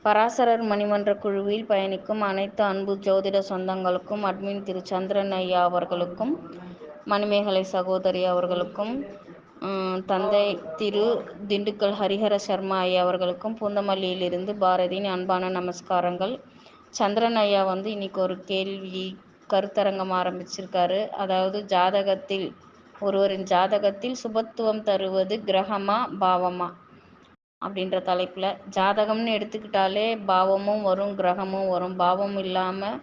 பராசரர் மணிமன்ற குழுவில் பயணிக்கும் அனைத்து அன்பு ஜோதிட சொந்தங்களுக்கும், அட்மின் திரு சந்திரன் ஐயா அவர்களுக்கும், மணிமேகலை சகோதரி அவர்களுக்கும், தந்தை திரு திண்டுக்கல் ஹரிஹர சர்மா ஐயா அவர்களுக்கும், பூந்தமல்லியிலிருந்து பாரதியின் அன்பான நமஸ்காரங்கள். சந்திரன் ஐயா இன்னைக்கு ஒரு கேள்வி கருத்தரங்கம் ஆரம்பிச்சிருக்காரு. அதாவது ஜாதகத்தில் ஒருவரின் ஜாதகத்தில் சுபத்துவம் தருவது கிரகமா பாவமா அப்படின்ற தலைப்பில், ஜாதகம்னு எடுத்துக்கிட்டாலே பாவமும் வரும் கிரகமும் வரும். பாவம் இல்லாமல்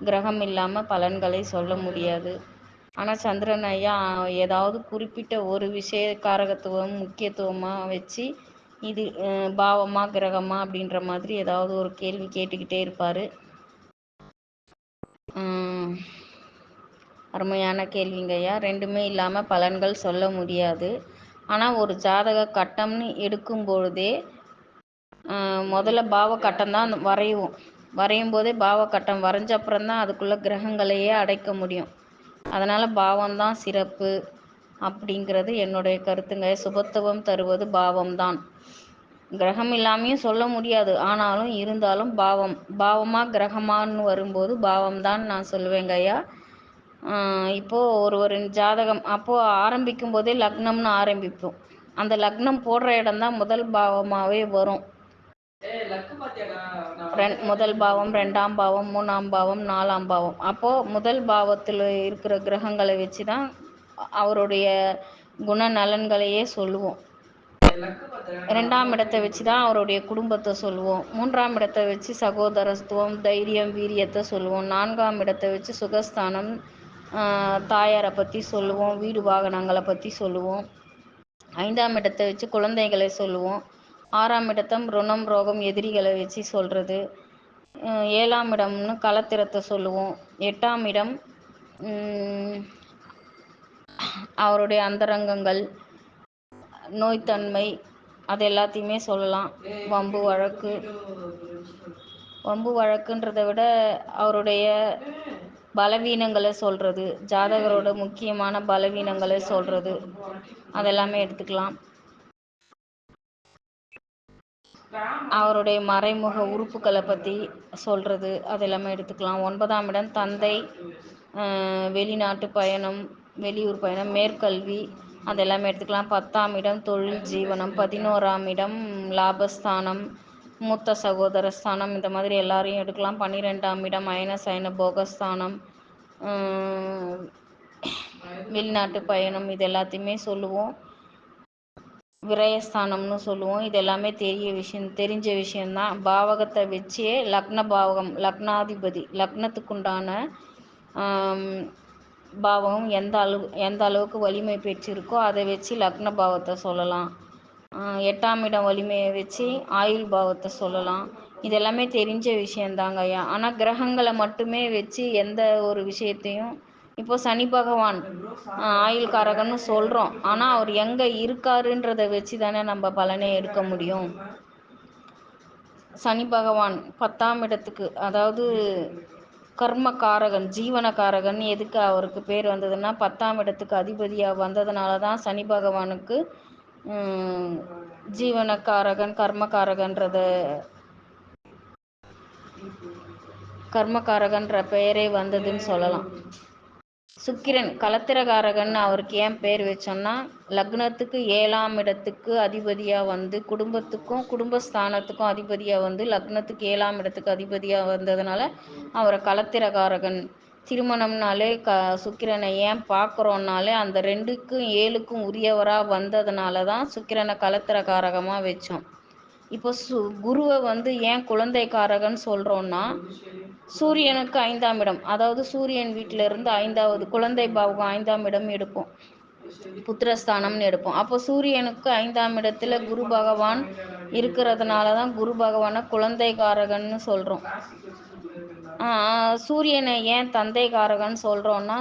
கிரகம் இல்லாமல் பலன்களை சொல்ல முடியாது. ஆனால் சந்திரன் ஐயா ஏதாவது குறிப்பிட்ட ஒரு விஷய காரகத்துவம் முக்கியத்துவமாக வச்சு இது பாவமா கிரகமா அப்படின்ற மாதிரி ஏதாவது ஒரு கேள்வி கேட்டுக்கிட்டே இருப்பார். அருமையான கேள்விங்க ஐயா. ரெண்டுமே இல்லாமல் பலன்கள் சொல்ல முடியாது. ஆனால் ஒரு ஜாதக கட்டம்னு எடுக்கும் பொழுதே முதல்ல பாவ கட்டம் தான் வரையும் போதே பாவ கட்டம் வரைஞ்ச அப்புறம்தான் அதுக்குள்ளே கிரகங்களையே அடைக்க முடியும். அதனால் பாவம்தான் சிறப்பு அப்படிங்கிறது என்னுடைய கருத்துங்க. சுபத்துவம் தருவது பாவம்தான். கிரகம் இல்லாமையும் சொல்ல முடியாது. ஆனாலும் இருந்தாலும் பாவமாக கிரகமானு வரும்போது பாவம்தான் நான் சொல்லுவேங்க ஐயா. இப்போது ஒருவரின் ஜாதகம் அப்போது ஆரம்பிக்கும் போதே லக்னம்னு ஆரம்பிப்போம். அந்த லக்னம் போடுற இடம்தான் முதல் பாவமாகவே வரும். முதல் பாவம், 2ஆம் பாவம், 3ஆம் பாவம், 4ஆம் பாவம். அப்போது முதல் பாவத்தில் இருக்கிற கிரகங்களை வச்சு தான் அவருடைய குணநலன்களையே சொல்லுவோம். 2ஆம் இடத்தை வச்சு தான் அவருடைய குடும்பத்தை சொல்லுவோம். 3ஆம் இடத்தை வச்சு சகோதரத்துவம், தைரியம், வீரியத்தை சொல்லுவோம். 4ஆம் இடத்தை வச்சு சுகஸ்தானம், தாயாரை பற்றி சொல்லுவோம். வீடு வாகனங்களை பற்றி சொல்லுவோம். 5ஆம் இடத்தை வச்சு குழந்தைகளை சொல்லுவோம். 6ஆம் இடத்தம் ருணம், ரோகம், எதிரிகளை வச்சு சொல்கிறது. 7ஆம் இடம்னு களத்திரத்தை சொல்லுவோம். 8ஆம் இடம் அவருடைய அந்தரங்கங்கள், நோய்த்தன்மை, அது எல்லாத்தையுமே சொல்லலாம். வம்பு வழக்குன்றதை விட அவருடைய பலவீனங்களை சொல்கிறது, ஜாதகரோட முக்கியமான பலவீனங்களை சொல்கிறது, அதெல்லாமே எடுத்துக்கலாம். அவருடைய மறைமுக உறுப்புகளை பற்றி சொல்கிறது, அதெல்லாமே எடுத்துக்கலாம். 9ஆம் இடம் தந்தை, வெளிநாட்டு பயணம், வெளியூர் பயணம், மேற்கல்வி, அதெல்லாமே எடுத்துக்கலாம். 10ஆம் இடம் தொழில் ஜீவனம், 11ஆம் இடம் லாபஸ்தானம், மூத்த சகோதர ஸ்தானம், இந்த மாதிரி எல்லாரையும் எடுக்கலாம். 12ஆம் இடம் அயன சயன போகஸ்தானம், வெளிநாட்டு பயணம், இது எல்லாத்தையுமே சொல்லுவோம். விரயஸ்தானம்னு சொல்லுவோம். இது எல்லாமே தெரிஞ்ச விஷயந்தான். பாவகத்தை வச்சே லக்ன பாவகம், லக்னாதிபதி, லக்னத்துக்குண்டான பாவகம் எந்த அளவுக்கு வலிமை பெற்றிருக்கோ அதை வச்சு லக்ன பாவத்தை சொல்லலாம். 8ஆம் இடம் வலிமையை வச்சு ஆயுள் பாவத்தை சொல்லலாம். இது எல்லாமே தெரிஞ்ச விஷயந்தாங்க ஐயா. ஆனால் கிரகங்களை மட்டுமே வச்சு எந்த ஒரு விஷயத்தையும், இப்போ சனி பகவான் ஆயுள் காரகன்னு சொல்கிறோம். ஆனால் அவர் எங்கே இருக்காருன்றதை வச்சு தானே நம்ம பலனை எடுக்க முடியும். சனி பகவான் 10ஆம் இடத்துக்கு, அதாவது கர்மகாரகன், ஜீவனகாரகன் எதுக்கு அவருக்கு பேர் வந்ததுன்னா 10ஆம் இடத்துக்கு அதிபதியாக வந்ததுனால தான் சனி பகவானுக்கு ஜீவனக்காரகன், கர்மகாரகன்ற பெயரே வந்ததுன்னு சொல்லலாம். சுக்கிரன் களத்திரகாரகன் அவருக்கு ஏன் பேர் வச்சோன்னா, லக்னத்துக்கு 7ஆம் இடத்துக்கு அதிபதியாக வந்து குடும்பத்துக்கும் குடும்பஸ்தானத்துக்கும் அதிபதியாக வந்து லக்னத்துக்கு 7ஆம் இடத்துக்கு அதிபதியாக வந்ததுனால அவரை களத்திரகாரகன். திருமணம்னாலே சுக்கிரனை ஏன் பார்க்குறோன்னாலே அந்த 2க்கும் 7க்கும் உரியவராக வந்ததுனால தான் சுக்கிரனை களத்திரகாரகமாக வச்சோம். இப்போ குருவை ஏன் குழந்தைக்காரகன் சொல்கிறோன்னா, சூரியனுக்கு 5ஆம் இடம், அதாவது சூரியன் வீட்டிலிருந்து 5வது குழந்தை பாவகம் 5ஆம் இடம் எடுப்போம், புத்திரஸ்தானம்னு எடுப்போம். அப்போ சூரியனுக்கு 5ஆம் இடத்துல குரு பகவான் இருக்கிறதுனால தான் குரு பகவானை குழந்தைக்காரகன்னு சொல்கிறோம். சூரியனை ஏன் தந்தைக்காரகன் சொல்கிறோன்னா,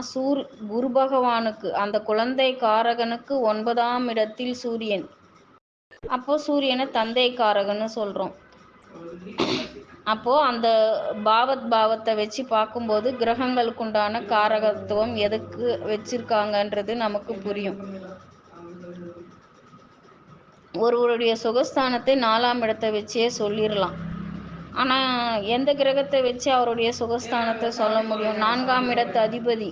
குரு பகவானுக்கு, அந்த குழந்தைக்காரகனுக்கு 9ஆம் இடத்தில் சூரியன், அப்போ சூரியனை தந்தைக்காரகன்னு சொல்கிறோம். அப்போது அந்த பாவத்தை வச்சு பார்க்கும்போது கிரகங்களுக்குண்டான காரகத்துவம் எதுக்கு வச்சிருக்காங்கன்றது நமக்கு புரியும். ஒருவருடைய சுகஸ்தானத்தை 4ஆம் இடத்தை வச்சே சொல்லிடலாம். ஆனால் எந்த கிரகத்தை வச்சு அவருடைய சுகஸ்தானத்தை சொல்ல முடியும்? 4ஆம் இடத்து அதிபதி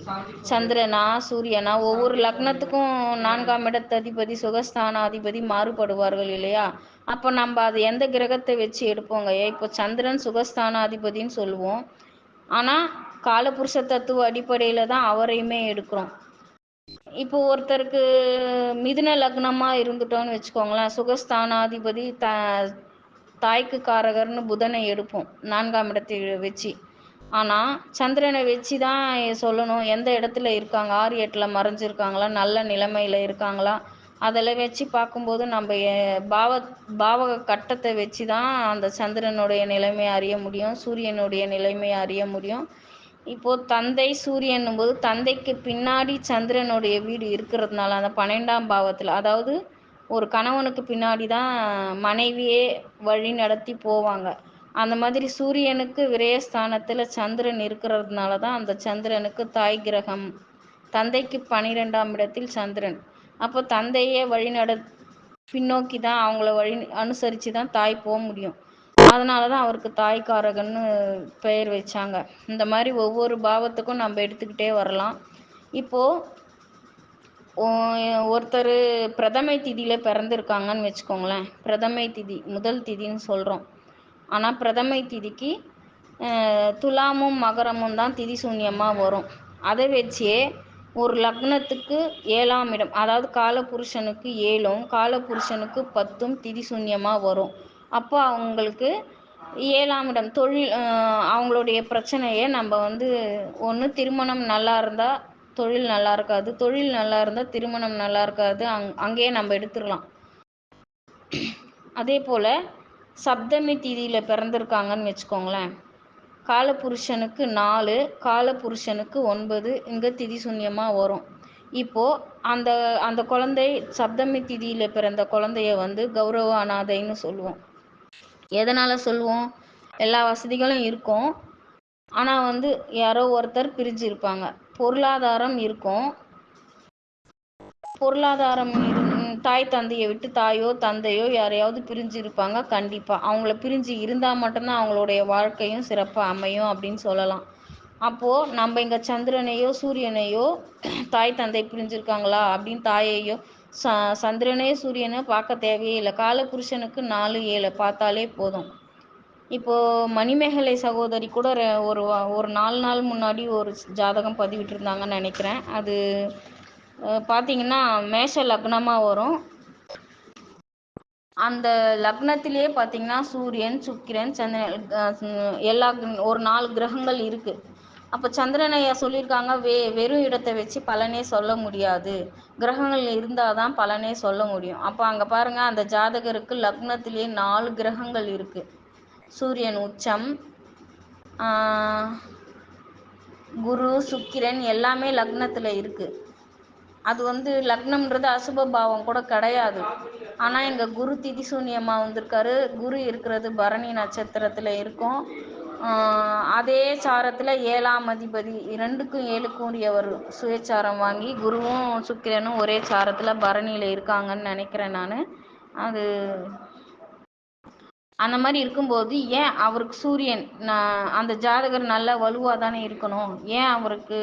சந்திரனா சூரியனா? ஒவ்வொரு லக்னத்துக்கும் 4ஆம் இடத்து அதிபதி சுகஸ்தானாதிபதி மாறுபடுவார்கள் இல்லையா? அப்போ நம்ம அது எந்த கிரகத்தை வச்சு எடுப்போங்க? இப்போ சந்திரன் சுகஸ்தானாதிபதின்னு சொல்லுவோம், ஆனால் காலபுருஷ தத்துவ அடிப்படையில் தான் அவரையுமே எடுக்கிறோம். இப்போ ஒருத்தருக்கு மிதுன லக்னமா இருந்துட்டோம்னு வச்சுக்கோங்களேன், சுகஸ்தானாதிபதி தாய்க்கு காரகர்னு புதனை எடுப்போம் 4ஆம் இடத்தை வச்சு. ஆனால் சந்திரனை வச்சு தான் சொல்லணும் எந்த இடத்துல இருக்காங்க, 6 8 மறைஞ்சிருக்காங்களா, நல்ல நிலைமையில் இருக்காங்களா, அதெல்லாம் வச்சு பார்க்கும்போது நம்ம பாவக கட்டத்தை வச்சு தான் அந்த சந்திரனுடைய நிலைமையை அறிய முடியும், சூரியனுடைய நிலைமையை அறிய முடியும். இப்போது தந்தை சூரியன் போது தந்தைக்கு பின்னாடி சந்திரனுடைய வீடு இருக்கிறதுனால அந்த 12ஆம் பாவத்தில், அதாவது ஒரு கணவனுக்கு பின்னாடி தான் மனைவியே வழி நடத்தி போவாங்க. அந்த மாதிரி சூரியனுக்கு விரயஸ்தானத்தில் சந்திரன் இருக்கிறதுனால தான் அந்த சந்திரனுக்கு தாய் கிரகம், தந்தைக்கு 12ஆம் இடத்தில் சந்திரன். அப்போ தந்தையே பின்னோக்கி தான் அவங்கள அனுசரித்து தான் தாய் போக முடியும். அதனால தான் அவருக்கு தாய்க்காரகன்னு பெயர் வச்சாங்க. இந்த மாதிரி ஒவ்வொரு பாவத்துக்கும் நம்ம எடுத்துக்கிட்டே வரலாம். இப்போது ஒருத்தர் பிரதமை திதியில் பிறந்திருக்காங்கன்னு வச்சுக்கோங்களேன், பிரதமை திதி முதல் திதின்னு சொல்கிறோம். ஆனால் பிரதமை திதிக்கு துலாமும் மகரமும் தான் திதி சூன்யமாக வரும். அதை வச்சே ஒரு லக்னத்துக்கு 7ஆம் இடம், அதாவது காலபுருஷனுக்கு 7ம் காலபுருஷனுக்கு 10ம் திதி சூன்யமாக வரும். அப்போ அவங்களுக்கு 7ஆம் இடம் தொழில், அவங்களுடைய பிரச்சனையை நம்ம ஒன்று திருமணம் நல்லா இருந்தால் தொழில் நல்லா இருக்காது, தொழில் நல்லா இருந்தால் திருமணம் நல்லா இருக்காது, அங்கேயே நம்ம எடுத்துடலாம். அதே போல் சப்தமி திதியில் பிறந்திருக்காங்கன்னு வச்சுக்கோங்களேன், காலபுருஷனுக்கு 4 காலபுருஷனுக்கு 9 இங்கே திதி சூன்யமாக வரும். இப்போது அந்த அந்த குழந்தை சப்தமி திதியில் பிறந்த குழந்தைய கௌரவ அனாதைன்னு சொல்லுவோம். எதனால் சொல்லுவோம்? எல்லா வசதிகளும் இருக்கும், ஆனால் யாரோ ஒருத்தர் பிரிஞ்சு இருப்பாங்க. பொருளாதாரம் இருக்கும், பொருளாதாரம் தாய் தந்தையை விட்டு தாயோ தந்தையோ யாரையாவது பிரிஞ்சு இருப்பாங்க. கண்டிப்பாக அவங்கள பிரிஞ்சு இருந்தால் மட்டும்தான் அவங்களுடைய வாழ்க்கையும் சிறப்பாக அமையும் அப்படின்னு சொல்லலாம். அப்போது நம்ம இங்கே சந்திரனையோ சூரியனையோ தாய் தந்தை பிரிஞ்சிருக்காங்களா அப்படின்னு தாயையோ சந்திரனே சூரியனை பார்க்க தேவையே இல்லை. காலபுருஷனுக்கு 4 7 பார்த்தாலே போதும். இப்போது மணிமேகலை சகோதரி கூட ஒரு 4 நாள் முன்னாடி ஒரு ஜாதகம் பதிவிட்டிருந்தாங்கன்னு நினைக்கிறேன். அது பார்த்தீங்கன்னா மேஷ லக்னமாக வரும். அந்த லக்னத்திலே பார்த்தீங்கன்னா சூரியன் சுக்கிரன் சந்திரன் எல்லா ஒரு 4 கிரகங்கள் இருக்குது. அப்போ சந்திரனை சொல்லியிருக்காங்க வெறும் இடத்தை வச்சு பலனே சொல்ல முடியாது, கிரகங்கள் இருந்தால் தான் பலனே சொல்ல முடியும். அப்போ அங்கே பாருங்கள், அந்த ஜாதகருக்கு லக்னத்திலே 4 கிரகங்கள் இருக்குது. சூரியன் உச்சம், குரு சுக்கிரன் எல்லாமே லக்னத்தில் இருக்குது. அது லக்னம்ன்றது அசுப பாவம் கூட கிடையாது. ஆனால் இங்கே குரு திதி சூன்யமாக வந்திருக்காரு. குரு இருக்கிறது பரணி நட்சத்திரத்தில் இருக்கும். அதே சாரத்தில் 7ஆம் அதிபதி 2க்கும் 7க்கும் உரியவர் சுயச்சாரம் வாங்கி குருவும் சுக்கிரனும் ஒரே சாரத்தில் பரணியில் இருக்காங்கன்னு நினைக்கிறேன் நான். அது அந்த மாதிரி இருக்கும்போது ஏன் அவருக்கு சூரியன் அந்த ஜாதகர் நல்ல வலுவாக தானே இருக்கணும், ஏன் அவருக்கு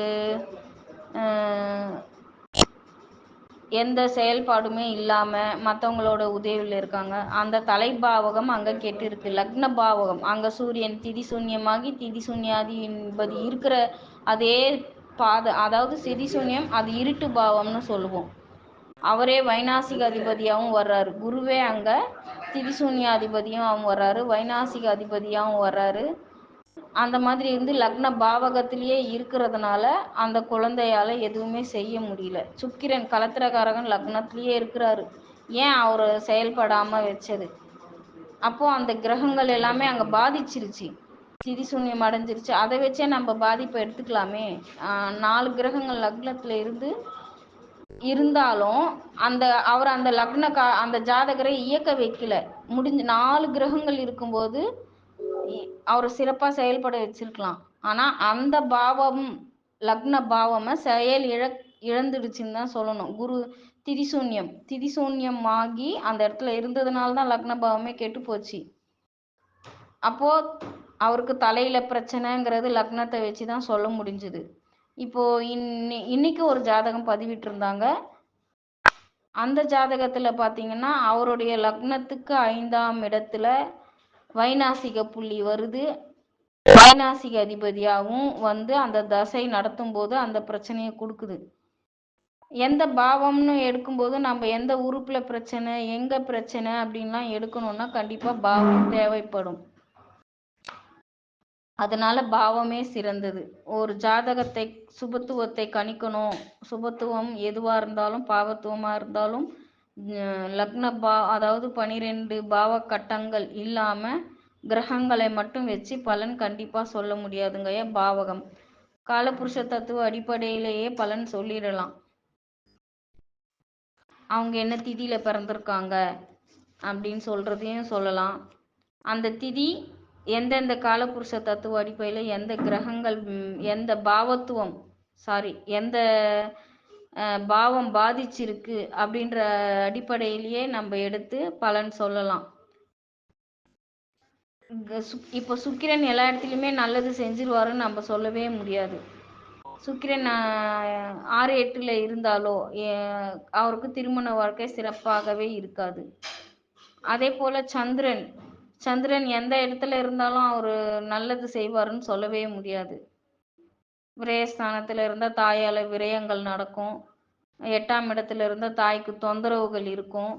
எந்த செயல்பாடுமே இல்லாமல் மற்றவங்களோட உதவியில் இருக்காங்க? அந்த தலைபாவகம் அங்கே கெட்டு இருக்குது. லக்ன பாவகம் அங்கே சூரியன் திதி சூன்யமாகி திதி சூன்யாதிபதி இருக்கிற அதே அதாவது திதி சூன்யம், அது இருட்டு பாவம்னு சொல்லுவோம். அவரே வைநாசிக அதிபதியாகவும் வர்றாரு. குருவே அங்கே திதி சூன்யாதிபதியும் வர்றாரு, வைநாசிக அதிபதியாகவும் வர்றாரு. அந்த மாதிரி லக்ன பாவகத்திலேயே இருக்கிறதுனால அந்த குழந்தையால் எதுவுமே செய்ய முடியல. சுக்கிரன் கலத்திரகாரகன் லக்னத்திலேயே இருக்கிறாரு, ஏன் அவர் செயல்படாமல் வச்சது? அப்போது அந்த கிரகங்கள் எல்லாமே அங்கே பாதிச்சிருச்சு, திதி சூன்யம் அடைஞ்சிருச்சு. அதை வச்சே நம்ம பாதிப்பை எடுத்துக்கலாமே. 4 கிரகங்கள் லக்னத்தில் இருந்தாலும் அவர் அந்த அந்த ஜாதகரை இயக்க வைக்கல. 4 கிரகங்கள் இருக்கும்போது அவர் சிறப்பாக செயல்பட வச்சிருக்கலாம். ஆனால் அந்த பாவம் லக்ன பாவமை இழந்துடுச்சுன்னு தான் சொல்லணும். குரு திதிசூன்யம் ஆகி அந்த இடத்துல இருந்ததுனால தான் லக்ன பாவமே கெட்டு போச்சு. அப்போ அவருக்கு தலையில பிரச்சனைங்கிறது லக்னத்தை வச்சு தான் சொல்ல முடிஞ்சுது. இப்போ இன்னைக்கு ஒரு ஜாதகம் பதிவிட்டிருந்தாங்க. அந்த ஜாதகத்துல பாத்தீங்கன்னா அவருடைய லக்னத்துக்கு 5ஆம் இடத்துல வைநாசிக புள்ளி வருது. வைநாசிக அதிபதியாகவும் வந்து அந்த தசை நடத்தும் போது அந்த பிரச்சனையை கொடுக்குது. எந்த பாவம்னு எடுக்கும்போது நம்ம எந்த உறுப்புல பிரச்சனை, எங்க பிரச்சனை அப்படின்லாம் எடுக்கணும்னா கண்டிப்பா பாவம் தேவைப்படும். அதனால பாவமே சிறந்தது. ஒரு ஜாதகத்தை சுபத்துவத்தை கணிக்கணும். சுபத்துவம் எதுவா இருந்தாலும் பாவத்துவமா இருந்தாலும் லக்ன அதாவது 12 பாவ கட்டங்கள் இல்லாம கிரகங்களை மட்டும் வச்சு பலன் கண்டிப்பா சொல்ல முடியாதுங்கய்யா. பாவகம் காலபுருஷ தத்துவ அடிப்படையிலேயே பலன் சொல்லிடலாம். அவங்க என்ன திதியில பிறந்திருக்காங்க அப்படின்னு சொல்றதையும் சொல்லலாம். அந்த திதி எந்தெந்த காலபுருஷ தத்துவ அடிப்படையில் எந்த கிரகங்கள் எந்த பாவத்துவம் எந்த பாவம் பாதிச்சிருக்கு அப்படின்ற அடிப்படையிலேயே நம்ம எடுத்து பலன் சொல்லலாம். இப்போ சுக்கிரன் எல்லா இடத்துலையுமே நல்லது செஞ்சிருவாருன்னு நம்ம சொல்லவே முடியாது. சுக்கிரன் 6 8ல் இருந்தாலோ அவருக்கு திருமண வாழ்க்கை சிறப்பாகவே இருக்காது. அதே போல சந்திரன் எந்த இடத்துல இருந்தாலும் அவர் நல்லது செய்வாருன்னு சொல்லவே முடியாது. விரயஸ்தானத்தில் இருந்தால் தாயால் விரயங்கள் நடக்கும். 8ஆம் இடத்துல இருந்தால் தாய்க்கு தொந்தரவுகள் இருக்கும்.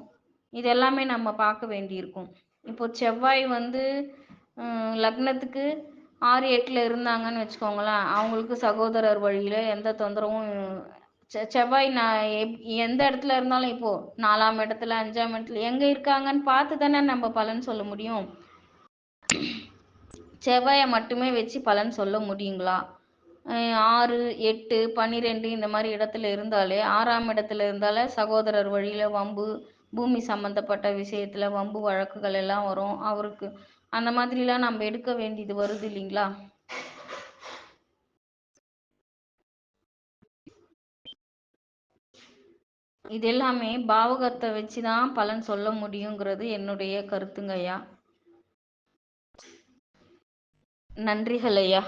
இதெல்லாமே நம்ம பார்க்க வேண்டியிருக்கும். இப்போ செவ்வாய் வந்து லக்னத்துக்கு 6 8ல் இருந்தாங்கன்னு வச்சுக்கோங்களேன், அவங்களுக்கு சகோதரர் வழியில் எந்த தொந்தரவும் செவ்வாய் எந்த இடத்துல இருந்தாலும் இப்போ 4ஆம் இடத்துல 5ஆம் இடத்துல எங்கே இருக்காங்கன்னு பார்த்து தானே நம்ம பலன் சொல்ல முடியும். செவ்வாயை மட்டுமே வச்சு பலன் சொல்ல முடியுங்களா? 6 8 12 இந்த மாதிரி இடத்துல இருந்தாலே 6ஆம் இடத்துல இருந்தாலே சகோதரர் வழியில் வம்பு, பூமி சம்மந்தப்பட்ட விஷயத்தில் வம்பு வழக்குகள் எல்லாம் வரும் அவருக்கு. அந்த மாதிரிலாம் நம்ம எடுக்க வேண்டியது வருது இல்லைங்களா? இது எல்லாமே பாவகத்தை வச்சு தான் பலன் சொல்ல முடியுங்கிறது என்னுடைய கருத்துங்க ஐயா. நன்றிகள் ஐயா.